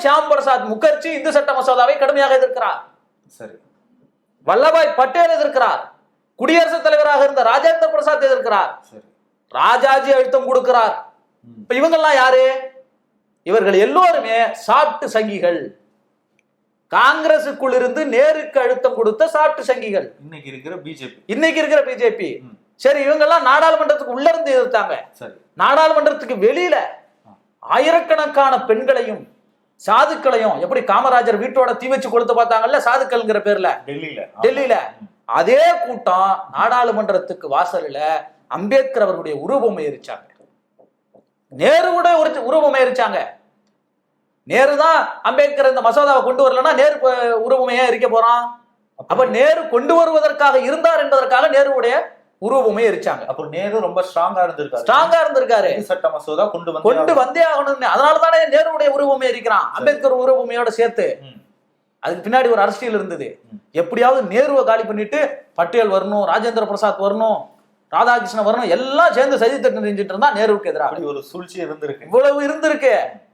ஷியாம் பிரசாத் முகர்ஜி இந்து சட்ட மசோதாவை கடுமையாக எதிர்க்கிறார். சரி. வல்லபாய் பட்டேல் எதிர்க்கிறார். குடியரசுத் தலைவராக இருந்த ராஜேந்திர பிரசாத் எதிர்க்கிறார். ராஜாஜி அழுத்தம் கொடுக்கிறார். இப்ப இவங்கெல்லாம் யாரு? இவர்கள் எல்லோருமே சாப்ட் சங்கிகள். காங்கிரசுக்குள் இருந்து நேருக்கு அழுத்தம் கொடுத்த சாப்ட் சங்கிகள் இன்னைக்கு இருக்கிற பிஜேபி. சரி, இவங்க எல்லாம் நாடாளுமன்றத்துக்கு உள்ள இருந்து எதிர்த்தாங்க. நாடாளுமன்றத்துக்கு வெளியில ஆயிரக்கணக்கான பெண்களையும் சாதுக்களையும், எப்படி காமராஜர் வீட்டோட தீ வச்சு கொடுத்து பார்த்தாங்கல்ல சாதுக்கள்ங்கிற பேர்ல டெல்லியில, அதே கூட்டம் நாடாளுமன்றத்துக்கு வாசல்ல அம்பேத்கர் அவர்களுடைய உருவமை எரிச்சாங்க. நேருவோட உருவமை எரிச்சாங்க. நேரு தான் அம்பேத்கர் இந்த மசோதாவை கொண்டு வரலன்னா நேரு உருவமையா இருக்க போறான். அப்ப நேரு கொண்டு வருவதற்காக இருந்தார் என்பதற்காக நேருடைய உருவமை எரிச்சாங்க. அப்போ நேரு ரொம்ப ஸ்ட்ராங்கா இருந்திருக்காரு. சட்ட மசோதா கொண்டு வந்தே ஆகணும்னு. அதனாலதானே நேருடைய உருவமை எரிக்கிறான் அம்பேத்கர் உருவமையோட சேர்த்து. அதுக்கு பின்னாடி ஒரு அரசியல் இருந்தது. எப்படியாவது நேருவை காலி பண்ணிட்டு பட்டேல் வரணும், ராஜேந்திர பிரசாத் வரணும், ராதாகிருஷ்ணன் வரணும், எல்லாம் சேர்ந்து சதி திட்டம் செஞ்சுட்டு இருந்தா நேருவுக்கு எதிராக ஒரு சூழ்ச்சி இருந்திருக்கு. இவ்வளவு இருந்திருக்கு.